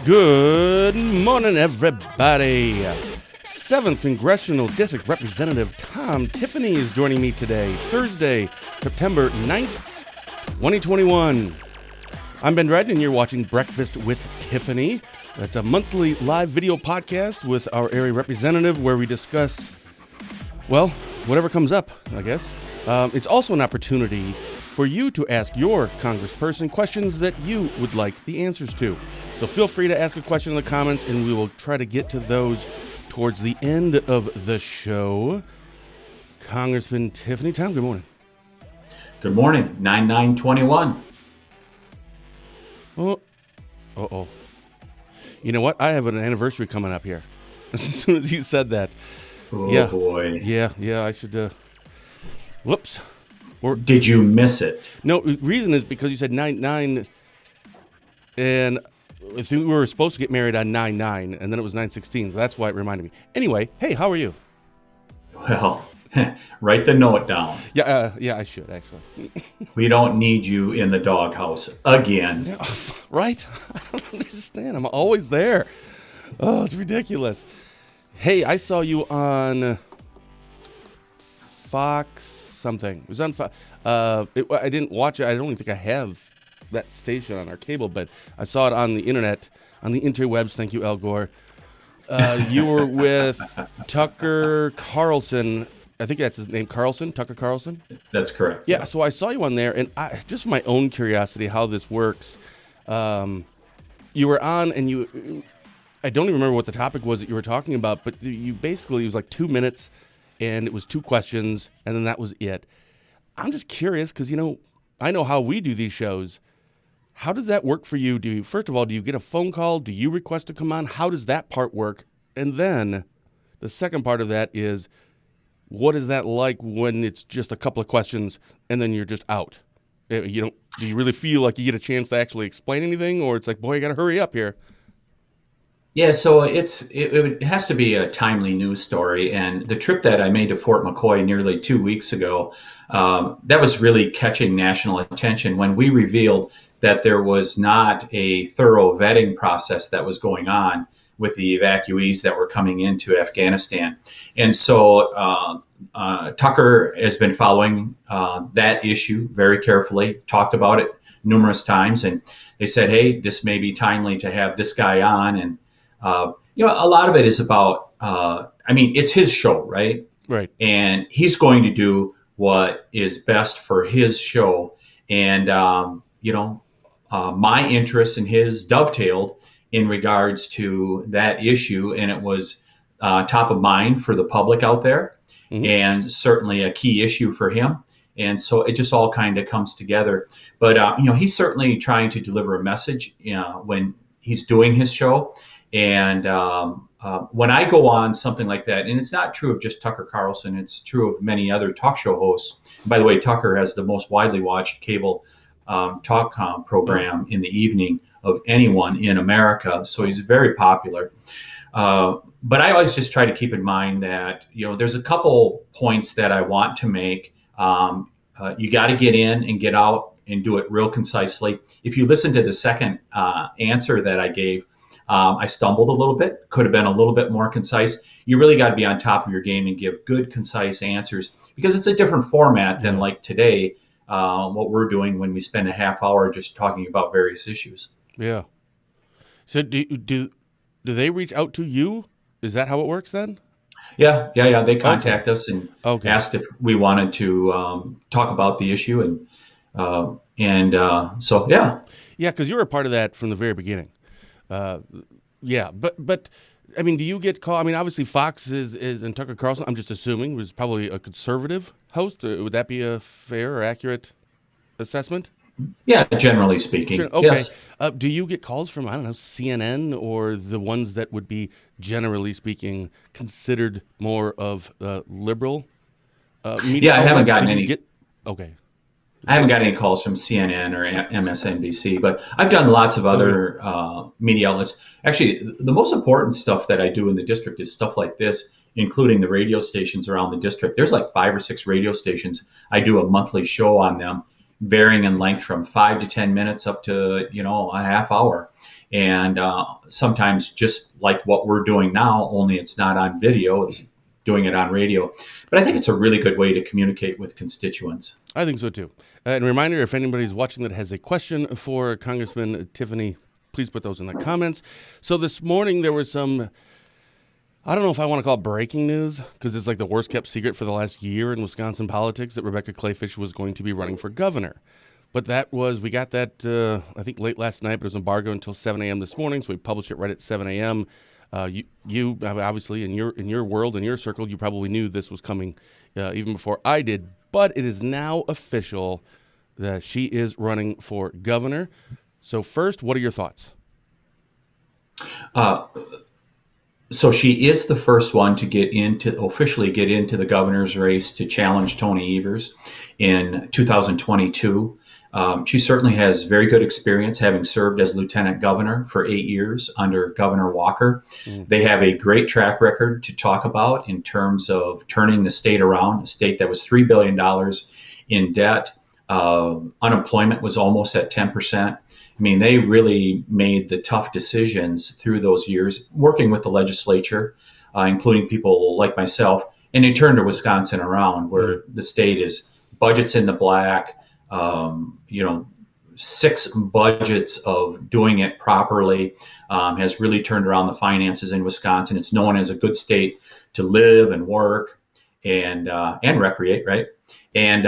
Good morning, everybody. 7th Congressional District Representative Tiffany is joining me today, Thursday, September 9th, 2021. I'm Ben Dryden, and you're watching Breakfast with Tiffany. That's a monthly live video podcast with our area representative where we discuss, well, whatever comes up, I guess. It's also an opportunity for you to ask your congressperson questions that you would like the answers to. So feel free to ask a question in the comments, and we will try to get to those towards the end of the show. Congressman Tiffany, Tom, good morning. Good morning, 9/9/21. Oh, uh-oh. You know what? I have an anniversary coming up here. As soon as you said that. Oh, yeah. boy. Yeah, I should, whoops. Or did you miss it? No, the reason is because you said 9/9, and I think we were supposed to get married on 9/9, and then it was 9/16, so that's why it reminded me. Anyway, hey, how are you? Well, write the note down. Yeah, I should, actually. We don't need you in the doghouse again. Yeah, right? I don't understand. I'm always there. Oh, it's ridiculous. Hey, I saw you on Fox something. It was on Fox. I didn't watch it. I don't even think I have that station on our cable, but I saw it on the internet, on the interwebs. Thank you, Al Gore. You were with Tucker Carlson. I think that's his name, Tucker Carlson. That's correct. Yeah, so I saw you on there, and just for my own curiosity, how this works, you were on, and I don't even remember what the topic was that you were talking about, but you basically, it was like 2 minutes, and it was 2 questions, and then that was it. I'm just curious, because, I know how we do these shows. How does that work for you? First of all, do you get a phone call? Do you request to come on? How does that part work? And then the second part of that is, what is that like when it's just a couple of questions and then you're just out? Do you really feel like you get a chance to actually explain anything, or it's like, boy, you got to hurry up here? Yeah, so it has to be a timely news story. And the trip that I made to Fort McCoy nearly 2 weeks ago, that was really catching national attention when we revealed that there was not a thorough vetting process that was going on with the evacuees that were coming into Afghanistan. And so Tucker has been following that issue very carefully, talked about it numerous times, and they said, hey, this may be timely to have this guy on. And, a lot of it is about, it's his show, right? Right. And he's going to do what is best for his show. And, my interest in his dovetailed in regards to that issue, and it was top of mind for the public out there, and certainly a key issue for him. And so it just all kind of comes together. But he's certainly trying to deliver a message when he's doing his show. And when I go on something like that, and it's not true of just Tucker Carlson, it's true of many other talk show hosts. By the way, Tucker has the most widely watched cable talk program in the evening of anyone in America. So he's very popular. But I always just try to keep in mind that, there's a couple points that I want to make. You got to get in and get out and do it real concisely. If you listen to the second answer that I gave, I stumbled a little bit, could have been a little bit more concise. You really got to be on top of your game and give good, concise answers, because it's a different format than like today, what we're doing when we spend a half hour just talking about various issues. Yeah. So do they reach out to you? Is that how it works then? Yeah. They contact us and asked if we wanted to talk about the issue, so yeah. Yeah, because you were a part of that from the very beginning. But do you get called? Obviously Fox is and Tucker Carlson, I'm just assuming, was probably a conservative host. Would that be a fair or accurate assessment? Yeah, generally speaking. Okay. Yes. Do you get calls from, CNN or the ones that would be, generally speaking, considered more of liberal media? Yeah, I haven't gotten any. Okay. I haven't got any calls from CNN or MSNBC, but I've done lots of other media outlets. Actually, the most important stuff that I do in the district is stuff like this, including the radio stations around the district. There's like 5 or 6 radio stations. I do a monthly show on them, varying in length from 5 to 10 minutes up to, a half hour. and sometimes just like what we're doing now, only it's not on video, it's doing it on radio. But I think it's a really good way to communicate with constituents. I think so too. And a reminder, if anybody's watching that has a question for Congressman Tiffany, please put those in the comments. So this morning there was some, I don't know if I want to call it breaking news, because it's like the worst kept secret for the last year in Wisconsin politics, that Rebecca Kleefisch was going to be running for governor. But we got that, I think late last night, but it was embargoed until 7 a.m. this morning, so we published it right at 7 a.m. You obviously in your world, in your circle, you probably knew this was coming even before I did. But it is now official that she is running for governor. So first, what are your thoughts? So she is the first one to officially get into the governor's race to challenge Tony Evers in 2022. She certainly has very good experience, having served as lieutenant governor for 8 years under Governor Walker. They have a great track record to talk about in terms of turning the state around, a state that was $3 billion in debt. Unemployment was almost at 10%. I mean, they really made the tough decisions through those years, working with the legislature, including people like myself, and they turned to Wisconsin around, where the state is budgets in the black, 6 budgets of doing it properly, has really turned around the finances in Wisconsin. It's known as a good state to live and work and recreate, right? And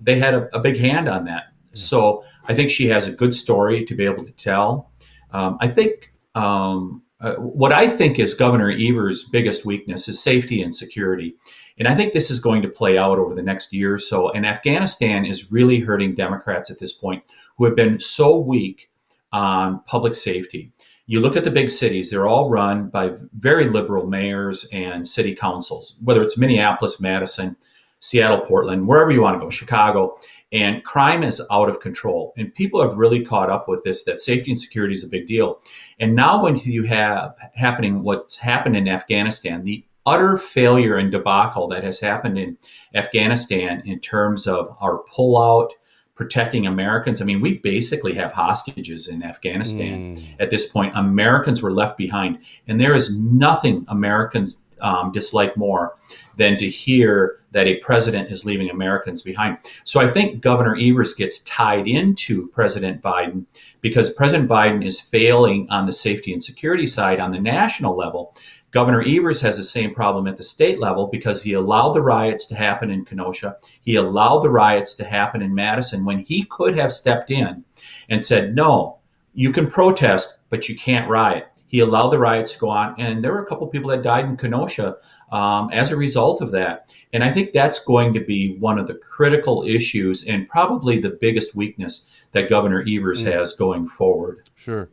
they had a big hand on that. So I think she has a good story to be able to tell. I think what I think is Governor Evers' biggest weakness is safety and security. And I think this is going to play out over the next year or so. And Afghanistan is really hurting Democrats at this point, who have been so weak on public safety. You look at the big cities, they're all run by very liberal mayors and city councils, whether it's Minneapolis, Madison, Seattle, Portland, wherever you want to go, Chicago. And crime is out of control. And people have really caught up with this, that safety and security is a big deal. And now when you have happening what's happened in Afghanistan, the utter failure and debacle that has happened in Afghanistan in terms of our pullout, protecting Americans. I mean, we basically have hostages in Afghanistan at this point. Americans were left behind. And there is nothing Americans dislike more than to hear that a president is leaving Americans behind. So I think Governor Evers gets tied into President Biden because President Biden is failing on the safety and security side on the national level. Governor Evers has the same problem at the state level because he allowed the riots to happen in Kenosha. He allowed the riots to happen in Madison when he could have stepped in and said, no, you can protest, but you can't riot. He allowed the riots to go on. And there were a couple people that died in Kenosha as a result of that. And I think that's going to be one of the critical issues and probably the biggest weakness that Governor Evers has going forward. Sure.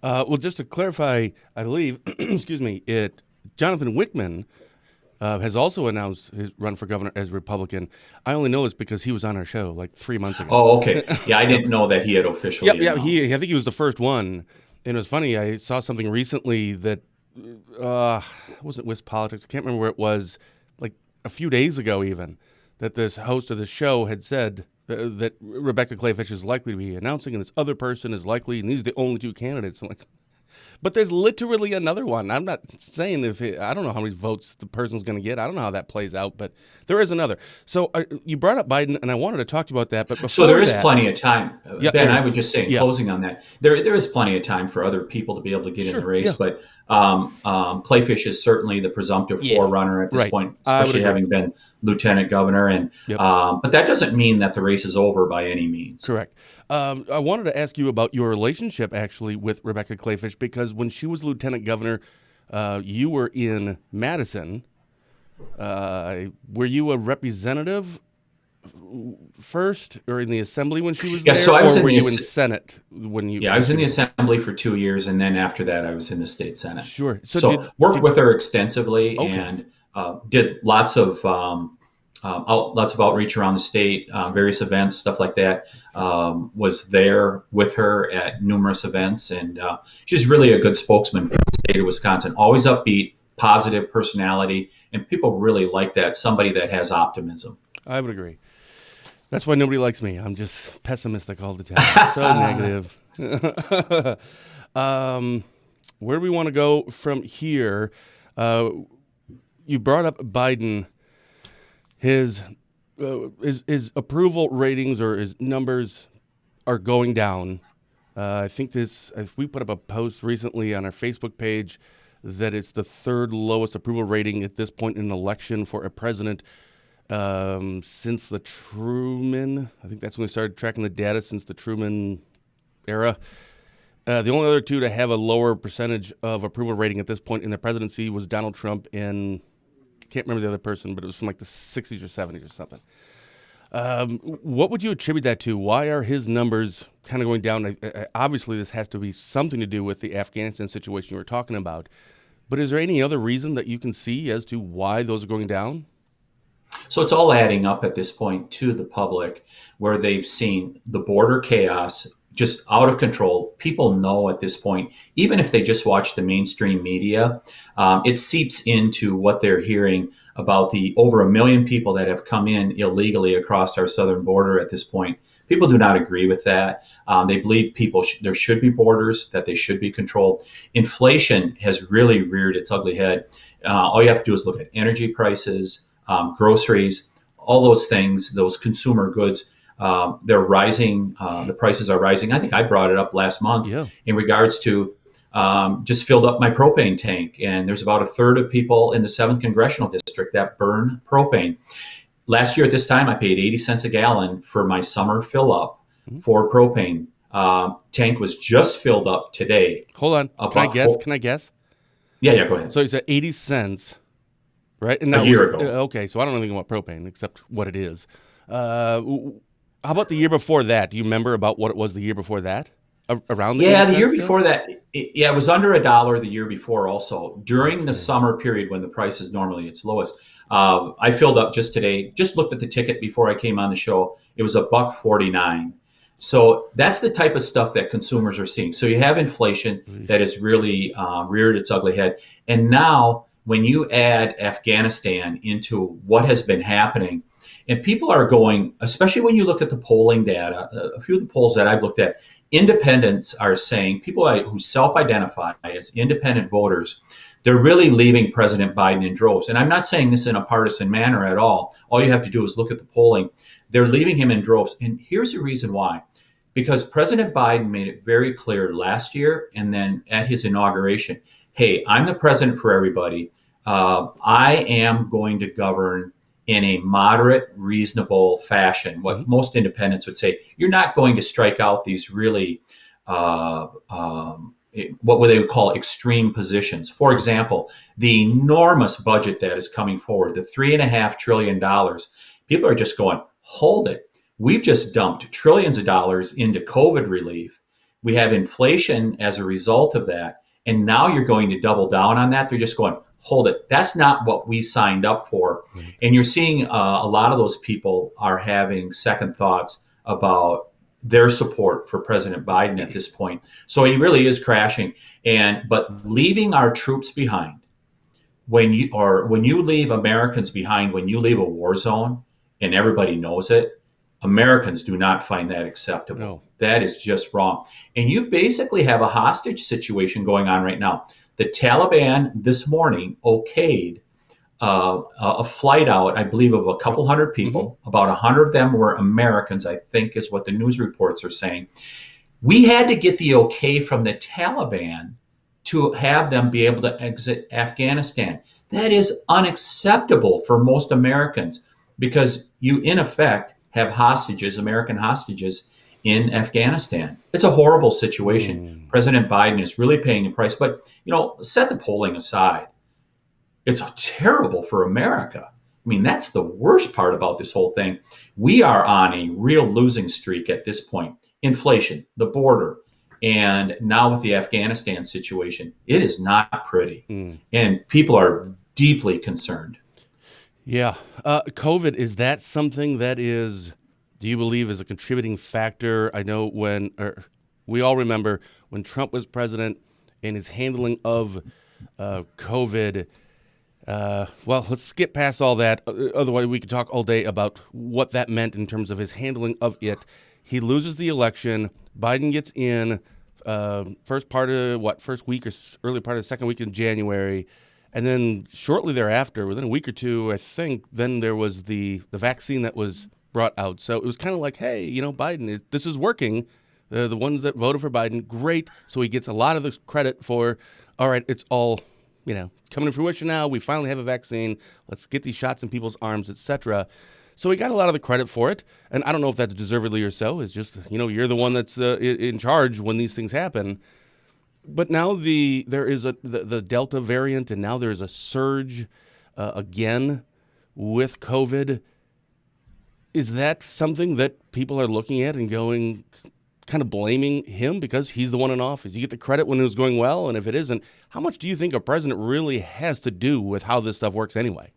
Well, just to clarify, I believe, excuse me, Jonathan Wickman has also announced his run for governor as Republican. I only know this because he was on our show like 3 months ago. Oh, okay. Yeah, I didn't know that he had officially announced. I think he was the first one. And it was funny, I saw something recently that wasn't Wisp Politics. I can't remember where it was, like a few days ago even, that this host of the show had said that Rebecca Kleefisch is likely to be announcing and this other person is likely, and these are the only 2 candidates. I'm like, but there's literally another one. I'm not saying I don't know how many votes the person's going to get. I don't know how that plays out, but there is another. So you brought up Biden, and I wanted to talk to you about that. But before so there is plenty of time. Ben, I would just say, in yeah. closing on that, there is plenty of time for other people to be able to get in the race. Yeah. But Kleefisch is certainly the presumptive forerunner at this point, especially having been lieutenant governor. And but that doesn't mean that the race is over by any means. Correct. I wanted to ask you about your relationship, actually, with Rebecca Kleefisch, because when she was lieutenant governor, you were in Madison. Were you a representative first, or in the assembly when she was there? So I was or were you in Senate when you? Yeah, I was in the assembly for 2 years, and then after that, I was in the state Senate. Sure. So worked with her extensively and did lots of outreach around the state, various events, stuff like that. Was there with her at numerous events, and she's really a good spokesman for the state of Wisconsin. Always upbeat, positive personality, and people really like that. Somebody that has optimism. I would agree. That's why nobody likes me. I'm just pessimistic all the time. So negative. Where do we want to go from here? You brought up Biden. His approval ratings or his numbers are going down. I think we put up a post recently on our Facebook page that it's the third lowest approval rating at this point in an election for a president since the Truman. I think that's when they started tracking the data, since the Truman era. The only other two to have a lower percentage of approval rating at this point in the presidency was Donald Trump and I can't remember the other person, but it was from like the 60s or 70s or something. What would you attribute that to? Why are his numbers kind of going down? Obviously, this has to be something to do with the Afghanistan situation you were talking about. But is there any other reason that you can see as to why those are going down? So it's all adding up at this point to the public, where they've seen the border chaos just out of control. People know at this point, even if they just watch the mainstream media, it seeps into what they're hearing about the over 1 million people that have come in illegally across our southern border at this point. People do not agree with that. They believe there should be borders, that they should be controlled. Inflation has really reared its ugly head. All you have to do is look at energy prices, groceries, all those things, those consumer goods. They're rising. The prices are rising. I think I brought it up last month in regards to just filled up my propane tank. And there's about a third of people in the 7th Congressional District that burn propane. Last year at this time, I paid 80 cents a gallon for my summer fill up for propane. Tank was just filled up today. Hold on. Can I guess? Yeah, go ahead. So it's at 80 cents, right? And a year ago. Okay, so I don't know anything about propane except what it is. How about the year before that? Do you remember about what it was the year before that? Around the the year before that, it was under $1 the year before also. During the summer period when the price is normally its lowest, I filled up just today, just looked at the ticket before I came on the show. It was $1.49. So that's the type of stuff that consumers are seeing. So you have inflation that has really reared its ugly head. And now when you add Afghanistan into what has been happening, and people are going, especially when you look at the polling data, a few of the polls that I've looked at, independents are saying, people who self-identify as independent voters, they're really leaving President Biden in droves. And I'm not saying this in a partisan manner at all. All you have to do is look at the polling. They're leaving him in droves. And here's the reason why. Because President Biden made it very clear last year and then at his inauguration, hey, I'm the president for everybody. I am going to govern in a moderate, reasonable fashion, what most independents would say. You're not going to strike out these really, what they would call extreme positions. For example, the enormous budget that is coming forward, the $3.5 trillion, people are just going, hold it. We've just dumped trillions of dollars into COVID relief. We have inflation as a result of that. And now you're going to double down on that. They're just going, hold it. That's not what we signed up for. And you're seeing a lot of those people are having second thoughts about their support for President Biden at this point. So he really is crashing. But leaving our troops behind, when you leave Americans behind, when you leave a war zone, and everybody knows it, Americans do not find that acceptable. No. That is just wrong. And you basically have a hostage situation going on right now. The Taliban this morning okayed a flight out, I believe, of a couple hundred people. About 100 of them were Americans, I think is what the news reports are saying. We had to get the okay from the Taliban to have them be able to exit Afghanistan. That is unacceptable for most Americans because you, in effect, have hostages, American hostages, in Afghanistan. It's a horrible situation. President Biden is really paying the price. But, set the polling aside. It's terrible for America. I mean, that's the worst part about this whole thing. We are on a real losing streak at this point. Inflation, the border, and now with the Afghanistan situation, it is not pretty. And people are deeply concerned. Yeah. COVID, is that something that do you believe is a contributing factor? I know we all remember when Trump was president and his handling of COVID, Well, let's skip past all that. Otherwise, we could talk all day about what that meant in terms of his handling of it. He loses the election. Biden gets in first week or early part of the second week in January. And then shortly thereafter, within a week or two, I think, then there was the vaccine that was brought out. So it was kind of like, hey, Biden, this is working. The ones that voted for Biden, great. So he gets a lot of the credit for, all right, it's all coming to fruition now. We finally have a vaccine. Let's get these shots in people's arms, etc. So he got a lot of the credit for it. And I don't know if that's deservedly or so. It's just, you're the one that's in charge when these things happen. But now there is the Delta variant, and now there's a surge again with COVID. Is that something that people are looking at and going, kind of blaming him because he's the one in office? You get the credit when it was going well, and if it isn't, how much do you think a president really has to do with how this stuff works anyway?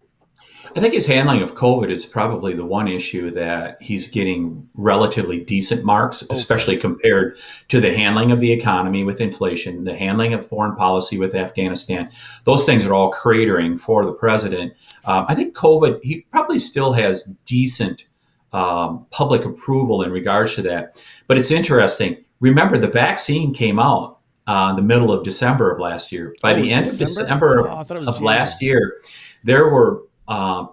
I think his handling of COVID is probably the one issue that he's getting relatively decent marks, especially compared to the handling of the economy with inflation, the handling of foreign policy with Afghanistan. Those things are all cratering for the president. I think COVID, he probably still has decent public approval in regards to that. But it's interesting. Remember, the vaccine came out the middle of December of last year. By the end of December of last year, there were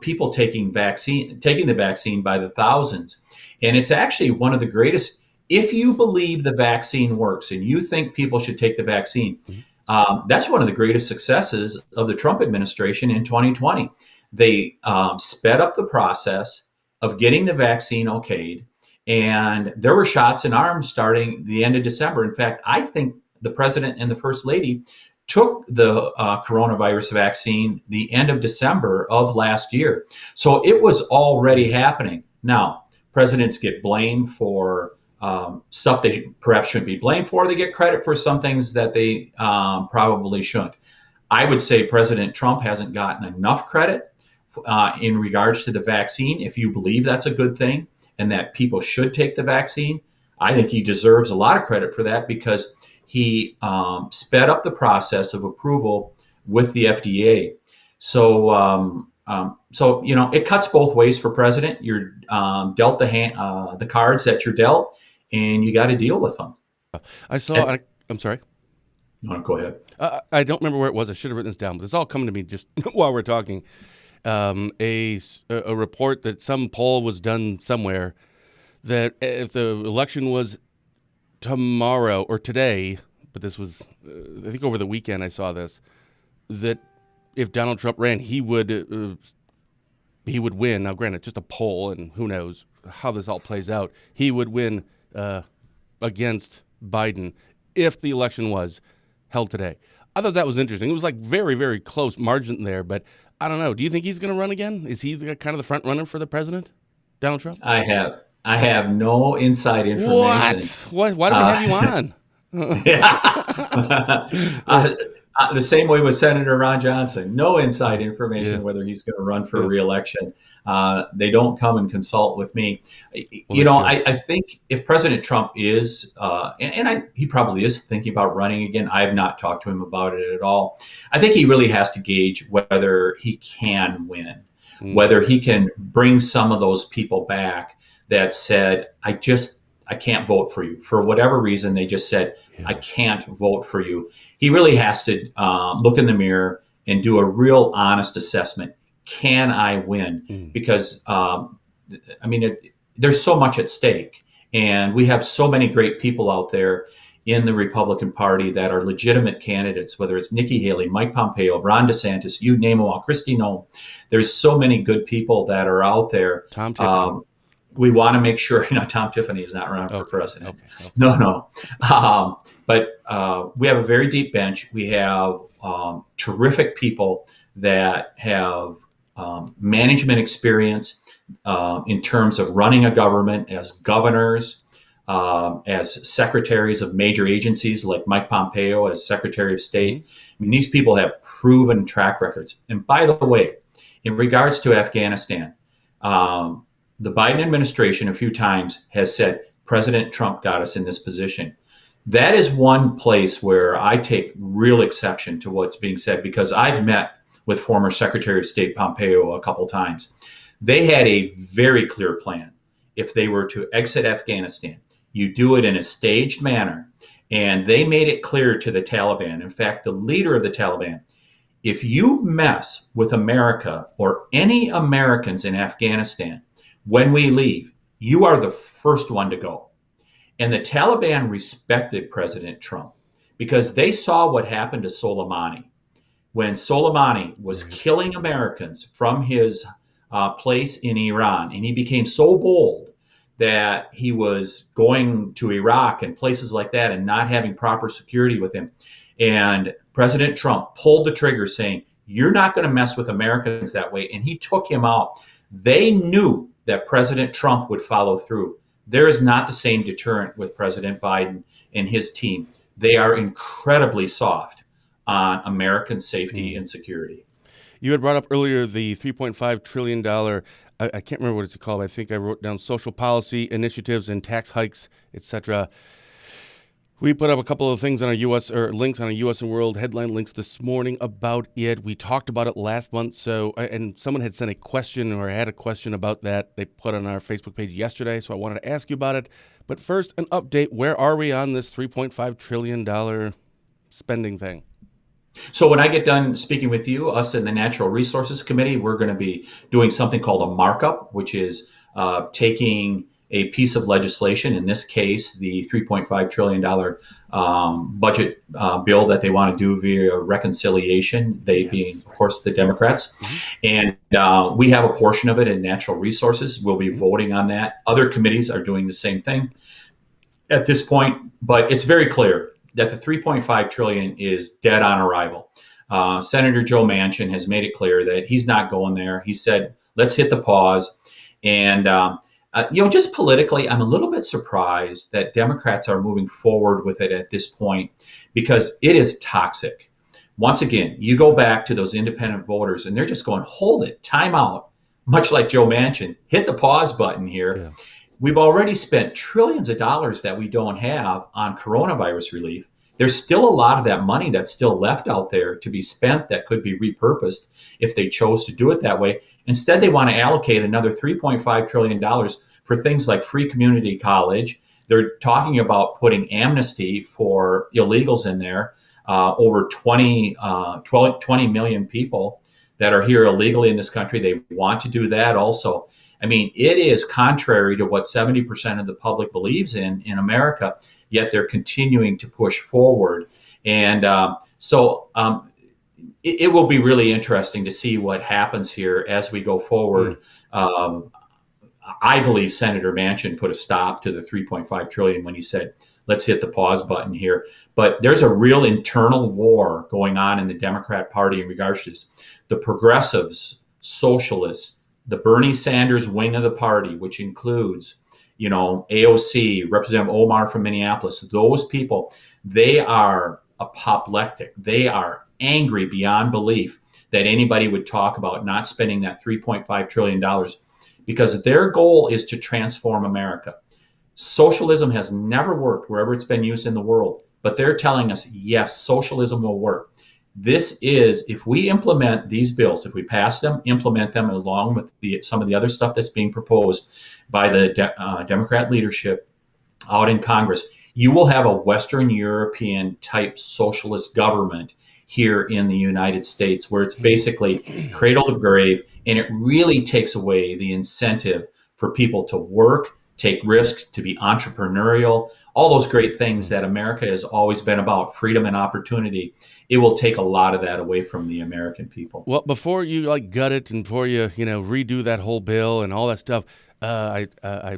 people taking the vaccine by the thousands. And it's actually one of the greatest, if you believe the vaccine works and you think people should take the vaccine, that's one of the greatest successes of the Trump administration in 2020. They sped up the process of getting the vaccine okayed. And there were shots in arms starting the end of December. In fact, I think the president and the first lady took the coronavirus vaccine the end of December of last year. So it was already happening. Now, presidents get blamed for stuff they perhaps shouldn't be blamed for. They get credit for some things that they probably shouldn't. I would say President Trump hasn't gotten enough credit in regards to the vaccine. If you believe that's a good thing and that people should take the vaccine, I think he deserves a lot of credit for that because he sped up the process of approval with the FDA. So, it cuts both ways for president. You're dealt the cards that you're dealt, and you got to deal with them. I'm sorry. No, go ahead. I don't remember where it was. I should have written this down, but it's all coming to me just while we're talking. A report that some poll was done somewhere that if the election was tomorrow or today, but this was, I think over the weekend I saw this, that if Donald Trump ran, he would win. Now, granted, just a poll, and who knows how this all plays out. He would win against Biden if the election was held today. I thought that was interesting. It was like very, very close margin there, but I don't know. Do you think he's going to run again? Is he kind of the front runner for the president, Donald Trump? I have no inside information. What? Why do we have you on? The same way with Senator Ron Johnson. No inside information whether he's going to run for re-election. They don't come and consult with me. I think if President Trump is, he probably is thinking about running again. I have not talked to him about it at all. I think he really has to gauge whether he can win, whether he can bring some of those people back that said, I can't vote for you. For whatever reason, they just said, I can't vote for you. He really has to look in the mirror and do a real honest assessment. Can I win? Because, there's so much at stake. And we have so many great people out there in the Republican Party that are legitimate candidates, whether it's Nikki Haley, Mike Pompeo, Ron DeSantis, you name them all, Kristi Noem. There's so many good people that are out there. Tom Tiffany. We want to make sure, Tom Tiffany is not running for president. Okay. No. But we have a very deep bench. We have terrific people that have management experience in terms of running a government as governors, as secretaries of major agencies like Mike Pompeo as Secretary of State. These people have proven track records. And by the way, in regards to Afghanistan, the Biden administration a few times has said, President Trump got us in this position. That is one place where I take real exception to what's being said, because I've met with former Secretary of State Pompeo a couple times. They had a very clear plan. If they were to exit Afghanistan, you do it in a staged manner. And they made it clear to the Taliban. In fact, the leader of the Taliban, if you mess with America or any Americans in Afghanistan when we leave, you are the first one to go. And the Taliban respected President Trump because they saw what happened to Soleimani. When Soleimani was killing Americans from his place in Iran, and he became so bold that he was going to Iraq and places like that and not having proper security with him. And President Trump pulled the trigger saying, you're not going to mess with Americans that way. And he took him out. They knew that President Trump would follow through. There is not the same deterrent with President Biden and his team. They are incredibly soft on American safety and security. You had brought up earlier the $3.5 trillion, I can't remember what it's called. I think I wrote down social policy initiatives and tax hikes, etc. We put up a couple of things on our U.S. or links on a U.S. and World headline links this morning about it. We talked about it last month. So, and someone had sent a question or had a question about that. They put on our Facebook page yesterday. So I wanted to ask you about it. But first, an update. Where are we on this $3.5 trillion spending thing? So when I get done speaking with you, us in the Natural Resources Committee, we're going to be doing something called a markup, which is taking a piece of legislation, in this case, the $3.5 trillion budget bill that they want to do via reconciliation, they being, of course, the Democrats. And we have a portion of it in Natural Resources. We'll be voting on that. Other committees are doing the same thing at this point, but it's very clear that the $3.5 trillion is dead on arrival. Senator Joe Manchin has made it clear that he's not going there. He said, let's hit the pause. And, just politically, I'm a little bit surprised that Democrats are moving forward with it at this point because it is toxic. Once again, you go back to those independent voters and they're just going, hold it, time out, much like Joe Manchin, hit the pause button here. Yeah. We've already spent trillions of dollars that we don't have on coronavirus relief. There's still a lot of that money that's still left out there to be spent that could be repurposed if they chose to do it that way. Instead, they want to allocate another $3.5 trillion for things like free community college. They're talking about putting amnesty for illegals in there, over 20 million people that are here illegally in this country. They want to do that also. I mean, it is contrary to what 70% of the public believes in America, yet they're continuing to push forward. And it will be really interesting to see what happens here as we go forward. I believe Senator Manchin put a stop to the $3.5 trillion when he said, let's hit the pause button here. But there's a real internal war going on in the Democrat Party in regards to this. The progressives, socialists, the Bernie Sanders wing of the party, which includes, AOC, Representative Omar from Minneapolis, those people, they are apoplectic. They are angry beyond belief that anybody would talk about not spending that $3.5 trillion because their goal is to transform America. Socialism has never worked wherever it's been used in the world, but they're telling us, yes, socialism will work. This is, if we implement these bills, if we pass them, implement them along with some of the other stuff that's being proposed by the Democrat leadership out in Congress, you will have a Western European type socialist government here in the United States where it's basically cradle to grave, and it really takes away the incentive for people to work, take risks, to be entrepreneurial, all those great things that America has always been about, freedom and opportunity. It will take a lot of that away from the American people. Well, before you gut it and before you redo that whole bill and all that stuff, I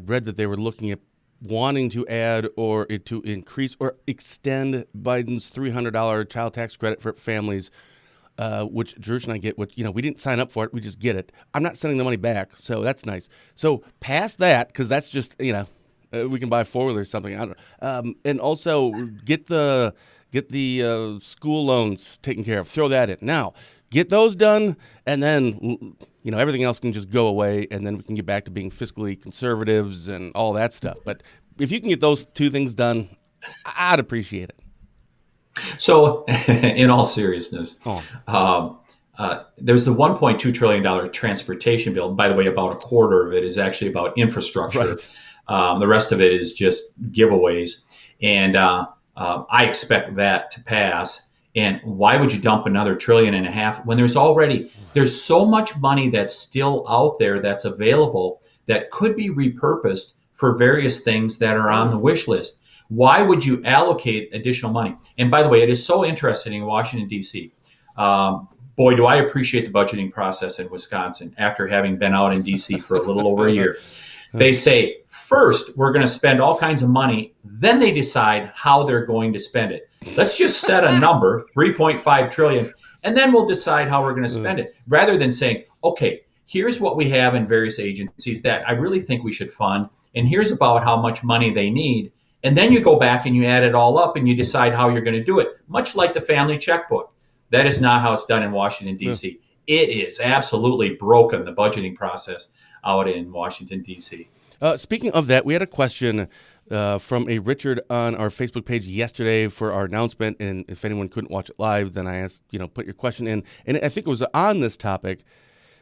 read that they were looking at wanting to add or to increase or extend Biden's $300 child tax credit for families, which George and I get. Which we didn't sign up for it, we just get it. I'm not sending the money back, so that's nice. So pass that because that's just we can buy forward or something. I don't. And also get the school loans taken care of. Throw that in. Now, get those done, and then, everything else can just go away, and then we can get back to being fiscally conservatives and all that stuff. But if you can get those two things done, I'd appreciate it. So, in all seriousness, there's the $1.2 trillion transportation bill. By the way, about a quarter of it is actually about infrastructure. Right. The rest of it is just giveaways. And I expect that to pass. And why would you dump another trillion and a half when there's so much money that's still out there that's available that could be repurposed for various things that are on the wish list? Why would you allocate additional money? And by the way, it is so interesting in Washington, D.C. Boy, do I appreciate the budgeting process in Wisconsin after having been out in D.C. for a little over a year. They say, first, we're going to spend all kinds of money. Then they decide how they're going to spend it. Let's just set a number, 3.5 trillion, and then we'll decide how we're going to spend it. Rather than saying, okay, here's what we have in various agencies that I really think we should fund, and here's about how much money they need. And then you go back and you add it all up and you decide how you're going to do it, much like the family checkbook. That is not how it's done in Washington, D.C. It is absolutely broken, the budgeting process out in Washington, D.C. Speaking of that, we had a question from a Richard on our Facebook page yesterday for our announcement. And if anyone couldn't watch it live, then I asked, put your question in. And I think it was on this topic.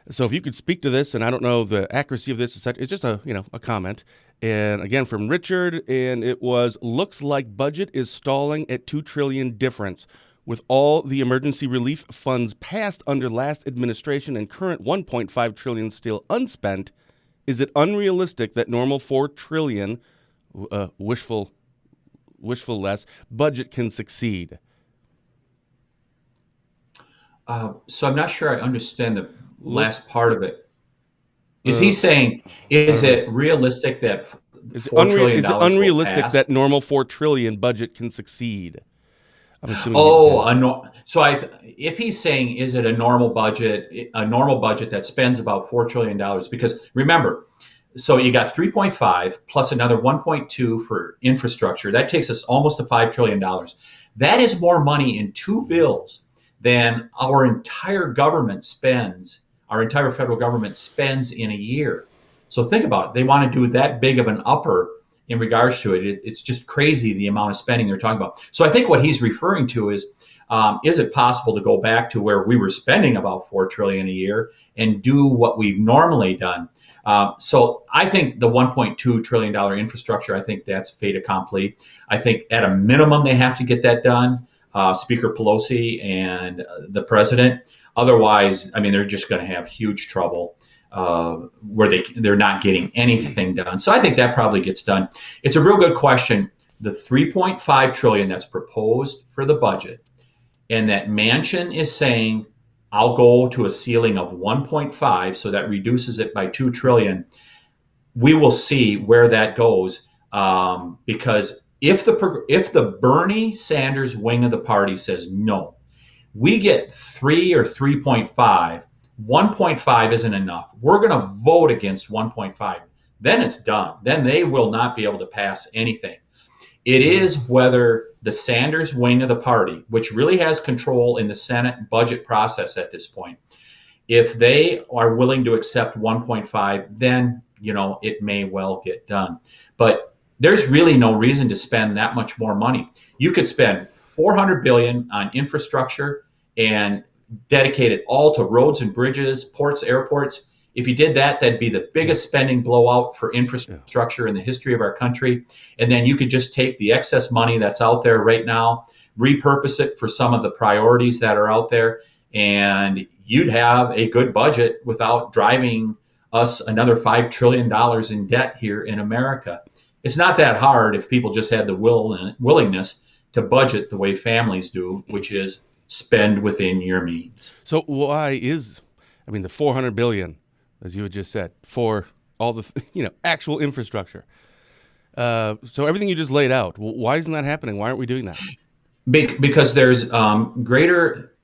So if you could speak to this, and I don't know the accuracy of this, it's just a comment. And again, from Richard, and it was, looks like budget is stalling at $2 trillion difference. With all the emergency relief funds passed under last administration and current $1.5 trillion still unspent, is it unrealistic that normal $4 trillion, wishful less, budget can succeed? So I'm not sure I understand the last part of it. Is he saying, is it realistic that $4 trillion is it unrealistic that normal $4 trillion budget can succeed? I'm assuming. If he's saying, is it a normal budget that spends about $4 trillion? Because remember, so you got 3.5 plus another 1.2 for infrastructure. That takes us almost to $5 trillion. That is more money in two bills than our entire federal government spends in a year. So think about it. They want to do that big of an upper in regards to it. It's just crazy the amount of spending they're talking about. So I think what he's referring to is it possible to go back to where we were spending about $4 trillion a year and do what we've normally done? So I think the $1.2 trillion infrastructure, I think that's fait accompli. I think at a minimum they have to get that done, Speaker Pelosi and the president. Otherwise, they're just going to have huge trouble where they're not getting anything done. So I think that probably gets done. It's a real good question. The $3.5 trillion that's proposed for the budget, and that Manchin is saying, I'll go to a ceiling of 1.5, so that reduces it by $2 trillion. We will see where that goes, because if the Bernie Sanders wing of the party says no, we get 3 or 3.5. 1.5 isn't enough. We're going to vote against 1.5. Then it's done. Then they will not be able to pass anything. It is whether the Sanders wing of the party, which really has control in the Senate budget process at this point, if they are willing to accept 1.5, then, it may well get done. But there's really no reason to spend that much more money. You could spend $400 billion on infrastructure and dedicate it all to roads and bridges, ports, airports. If you did that, that'd be the biggest spending blowout for infrastructure in the history of our country. And then you could just take the excess money that's out there right now, repurpose it for some of the priorities that are out there, and you'd have a good budget without driving us another $5 trillion in debt here in America. It's not that hard if people just had the willingness to budget the way families do, which is spend within your means. So why is, the $400 billion, as you had just said, for all the, actual infrastructure? So everything you just laid out, why isn't that happening? Why aren't we doing that? Because there's greater,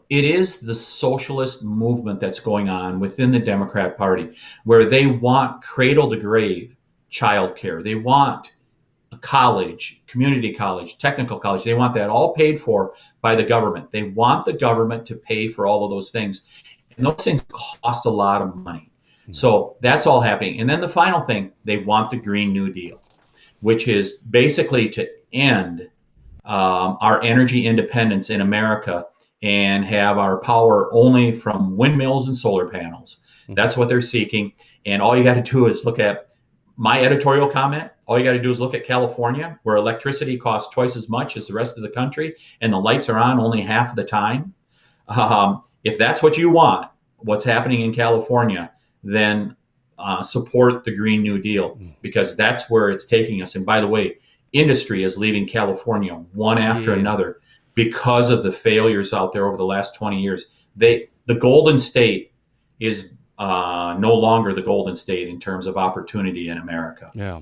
it is the socialist movement that's going on within the Democrat Party, where they want cradle to grave childcare. They want college, community college, technical college. They want that all paid for by the government. They want the government to pay for all of those things. And those things cost a lot of money. So that's all happening. And then the final thing, they want the Green New Deal, which is basically to end our energy independence in America and have our power only from windmills and solar panels. That's what they're seeking. And all you got to do is look at my editorial comment. All you got to do is look at California, where electricity costs twice as much as the rest of the country, and the lights are on only half of the time. If that's what you want, what's happening in California, then support the Green New Deal, because that's where it's taking us. And by the way, industry is leaving California one after another because of the failures out there over the last 20 years. The Golden State is no longer the Golden State in terms of opportunity in America. Yeah.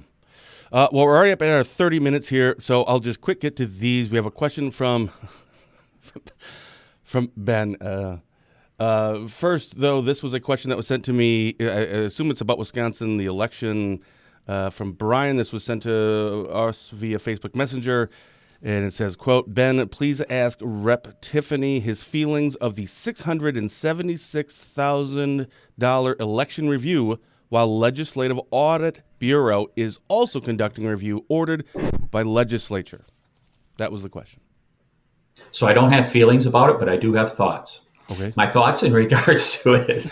Well, we're already up at our 30 minutes here, so I'll just quick get to these. We have a question from Ben. First, though, this was a question that was sent to me. I assume it's about Wisconsin, the election. From Brian, this was sent to us via Facebook Messenger, and it says, quote, Ben, please ask Rep. Tiffany his feelings of the $676,000 election review, while Legislative Audit Bureau is also conducting a review ordered by legislature. That was the question. So I don't have feelings about it, but I do have thoughts. Okay. My thoughts in regards to it.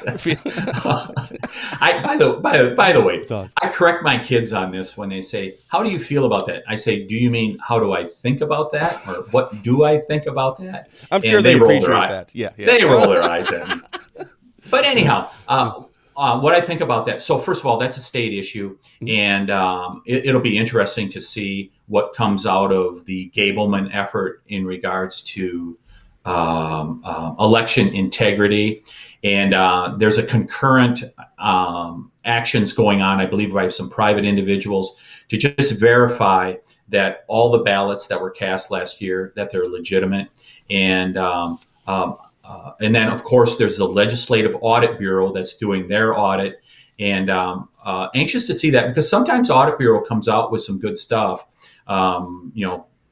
By the way, I correct my kids on this when they say, "How do you feel about that?" I say, "Do you mean how do I think about that, or what do I think about that?" I'm sure they appreciate that. Yeah. They roll their eyes at me. But anyhow, what I think about that. So first of all, that's a state issue, and it'll be interesting to see what comes out of the Gableman effort in regards to election integrity. And there's a concurrent actions going on, I believe, by some private individuals to just verify that all the ballots that were cast last year, that they're legitimate. And then, of course, there's the Legislative Audit Bureau that's doing their audit. And anxious to see that, because sometimes Audit Bureau comes out with some good stuff.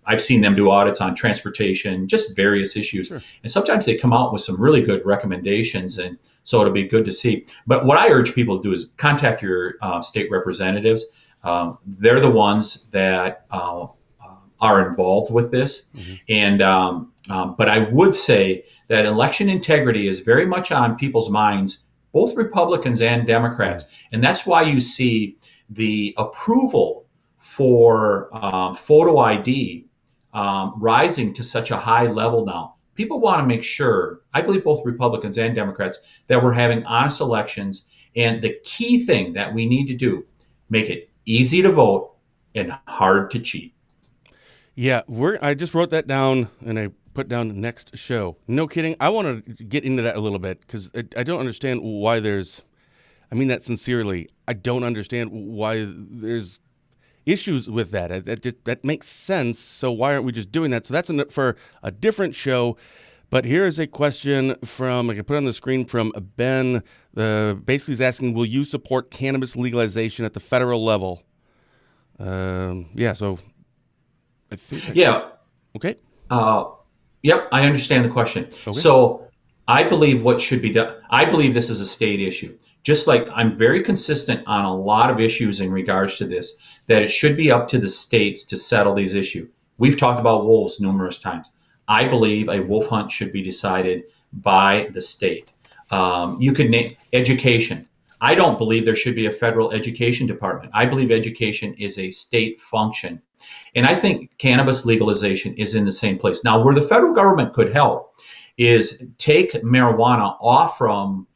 I've seen them do audits on transportation, just various issues. Sure. And sometimes they come out with some really good recommendations. And so it'll be good to see. But what I urge people to do is contact your state representatives. They're the ones that are involved with this. And but I would say that election integrity is very much on people's minds, both Republicans and Democrats. And that's why you see the approval for photo ID rising to such a high level now. People want to make sure, I believe both Republicans and Democrats, that we're having honest elections. And the key thing that we need to do, make it easy to vote and hard to cheat. Yeah, I just wrote that down, and I put down next show. No kidding. I want to get into that a little bit, because I don't understand why I mean that sincerely. I don't understand why there's issues with that. That makes sense. So why aren't we just doing that? So that's for a different show. But here is a question I can put on the screen from Ben. Basically he's asking, will you support cannabis legalization at the federal level? So I think. Okay. Yep, I understand the question. Okay. So I believe what should be done, I believe this is a state issue. Just like I'm very consistent on a lot of issues in regards to this, that it should be up to the states to settle these issues. We've talked about wolves numerous times. I believe a wolf hunt should be decided by the state. You could name education. I don't believe there should be a federal education department. I believe education is a state function. And I think cannabis legalization is in the same place. Now, where the federal government could help is take marijuana off from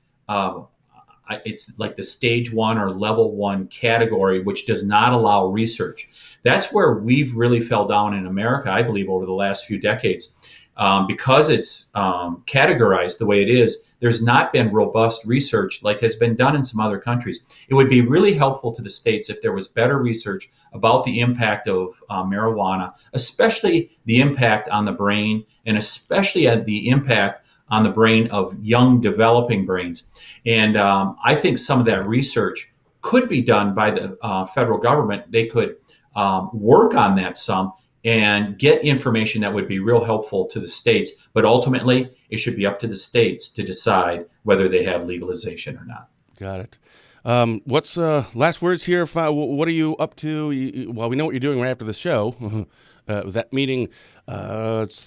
it's like the stage 1 or level 1 category, which does not allow research. That's where we've really fell down in America, I believe, over the last few decades. Because it's categorized the way it is, there's not been robust research like has been done in some other countries. It would be really helpful to the states if there was better research about the impact of marijuana, especially the impact on the brain, and especially the impact on the brain of young developing brains. And I think some of that research could be done by the federal government. They could work on that some and get information that would be real helpful to the states. But ultimately, it should be up to the states to decide whether they have legalization or not. Got it. What's last words here? What are you up to? Well, we know what you're doing right after the show. That meeting, it's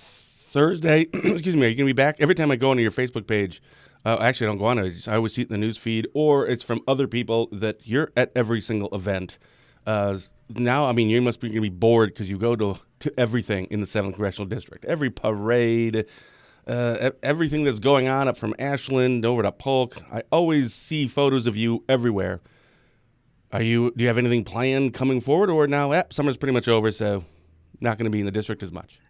Thursday. Excuse me. Are you going to be back? Every time I go onto your Facebook page, actually, I don't go on it. I always see it in the news feed, or it's from other people that you're at every single event. Now, I mean, you must be going to be bored because you go to everything in the 7th Congressional District. Every parade, everything that's going on up from Ashland over to Polk. I always see photos of you everywhere. Do you have anything planned coming forward, or now summer's pretty much over, so not going to be in the district as much?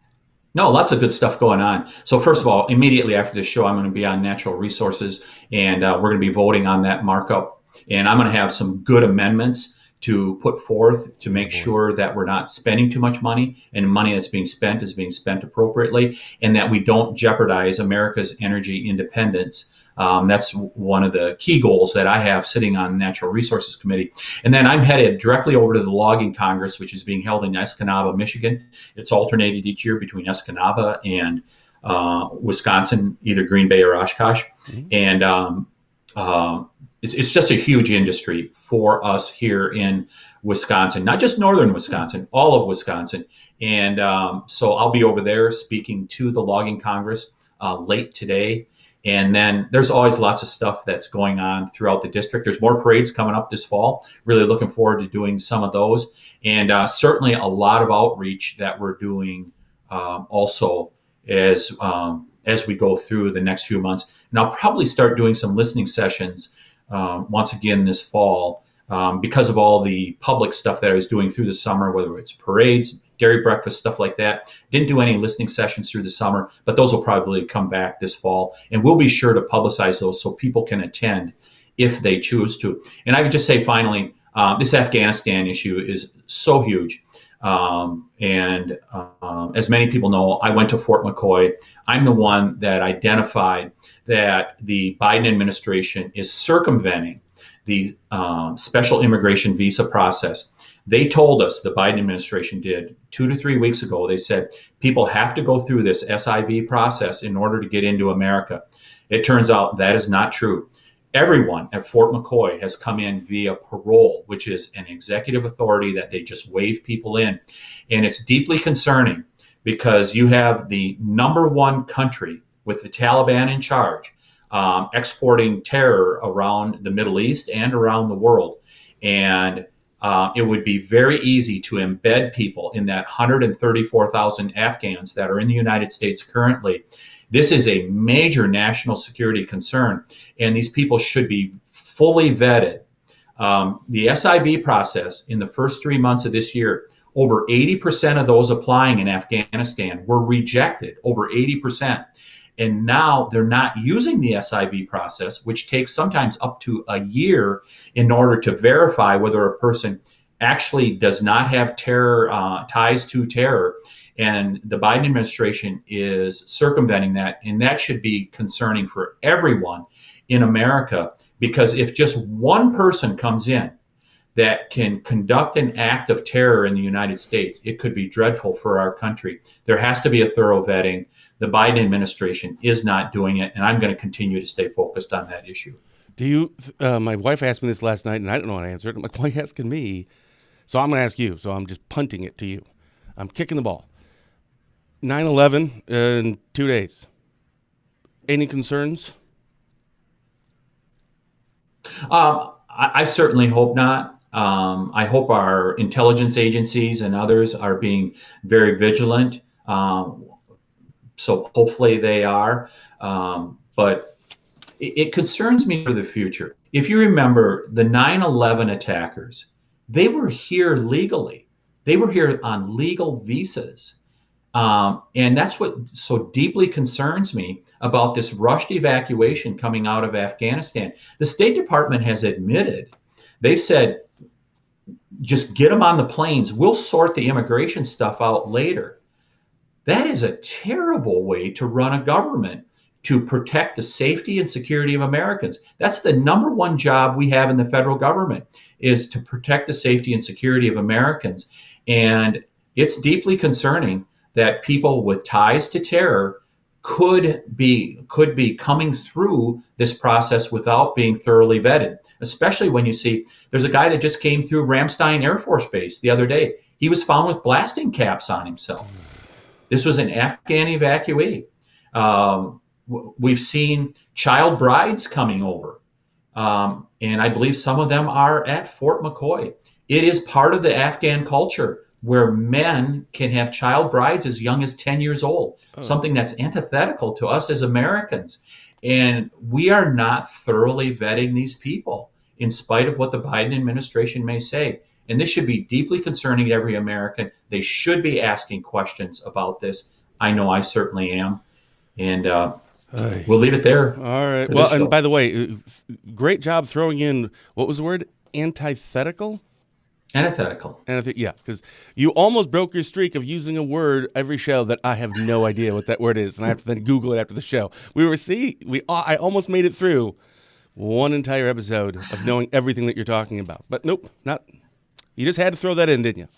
No, lots of good stuff going on. So first of all, immediately after this show, I'm going to be on natural resources, and we're going to be voting on that markup. And I'm going to have some good amendments to put forth to make sure that we're not spending too much money, and money that's being spent is being spent appropriately, and that we don't jeopardize America's energy independence. That's one of the key goals that I have sitting on the Natural Resources Committee. And then I'm headed directly over to the Logging Congress, which is being held in Escanaba, Michigan. It's alternated each year between Escanaba and Wisconsin, either Green Bay or Oshkosh. Mm-hmm. And it's just a huge industry for us here in Wisconsin, not just northern Wisconsin, all of Wisconsin. And so I'll be over there speaking to the Logging Congress late today. And then there's always lots of stuff that's going on throughout the district. There's more parades coming up this fall. Really looking forward to doing some of those. And certainly a lot of outreach that we're doing also as we go through the next few months. And I'll probably start doing some listening sessions once again this fall because of all the public stuff that I was doing through the summer, whether it's parades, dairy breakfast, stuff like that. Didn't do any listening sessions through the summer, but those will probably come back this fall. And we'll be sure to publicize those so people can attend if they choose to. And I would just say finally, this Afghanistan issue is so huge. And as many people know, I went to Fort McCoy. I'm the one that identified that the Biden administration is circumventing the special immigration visa process. They told us, the Biden administration did, 2 to 3 weeks ago, they said people have to go through this SIV process in order to get into America. It turns out that is not true. Everyone at Fort McCoy has come in via parole, which is an executive authority that they just wave people in. And it's deeply concerning because you have the number one country with the Taliban in charge, exporting terror around the Middle East and around the world. And it would be very easy to embed people in that 134,000 Afghans that are in the United States currently. This is a major national security concern, and these people should be fully vetted. The SIV process in the first 3 months of this year, over 80% of those applying in Afghanistan were rejected, over 80%. And now they're not using the SIV process, which takes sometimes up to a year in order to verify whether a person actually does not have terror ties to terror. And the Biden administration is circumventing that. And that should be concerning for everyone in America, because if just one person comes in that can conduct an act of terror in the United States, it could be dreadful for our country. There has to be a thorough vetting. The Biden administration is not doing it, and I'm going to continue to stay focused on that issue. Do you? My wife asked me this last night, and I don't know how to answer it. I'm like, why are you asking me? So I'm going to ask you. So I'm just punting it to you. I'm kicking the ball. 9/11 in 2 days. Any concerns? I certainly hope not. I hope our intelligence agencies and others are being very vigilant. So hopefully they are. But it concerns me for the future. If you remember, the 9/11 attackers, they were here legally. They were here on legal visas. And that's what so deeply concerns me about this rushed evacuation coming out of Afghanistan. The State Department has admitted, they've said, just get them on the planes. We'll sort the immigration stuff out later. That is a terrible way to run a government, to protect the safety and security of Americans. That's the number one job we have in the federal government, is to protect the safety and security of Americans. And it's deeply concerning that people with ties to terror could be coming through this process without being thoroughly vetted, especially when you see there's a guy that just came through Ramstein Air Force Base the other day. He was found with blasting caps on himself. This was an Afghan evacuee. We've seen child brides coming over. And I believe some of them are at Fort McCoy. It is part of the Afghan culture where men can have child brides as young as 10 years old, something that's antithetical to us as Americans. And we are not thoroughly vetting these people, in spite of what the Biden administration may say. And this should be deeply concerning to every American. They should be asking questions about this. I know I certainly am. And we'll leave it there. All right. Well, and by the way, great job throwing in, what was the word? Antithetical? Antithetical. Yeah, because you almost broke your streak of using a word every show that I have no idea what that word is, and I have to then Google it after the show. I almost made it through one entire episode of knowing everything that you're talking about, but nope, not. You just had to throw that in, didn't you?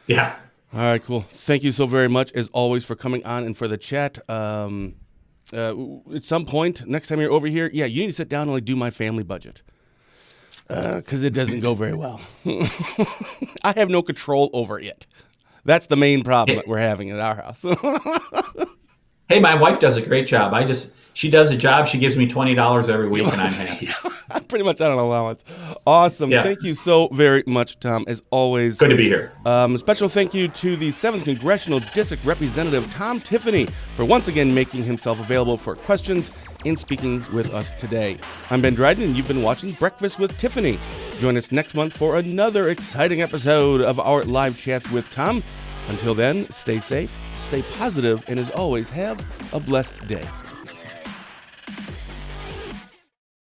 Yeah. All right, cool. Thank you so very much, as always, for coming on and for the chat. At some point, next time you're over here, you need to sit down and do my family budget. Because it doesn't go very well. I have no control over it. That's the main problem that we're having at our house. Hey, my wife does a great job. She does a job. She gives me $20 every week, and I'm happy. I'm pretty much on an allowance. Awesome. Yeah. Thank you so very much, Tom, as always. Good to be here. A special thank you to the 7th Congressional District Representative, Tom Tiffany, for once again making himself available for questions and speaking with us today. I'm Ben Dryden, and you've been watching Breakfast with Tiffany. Join us next month for another exciting episode of our live chats with Tom. Until then, stay safe, stay positive, and as always, have a blessed day.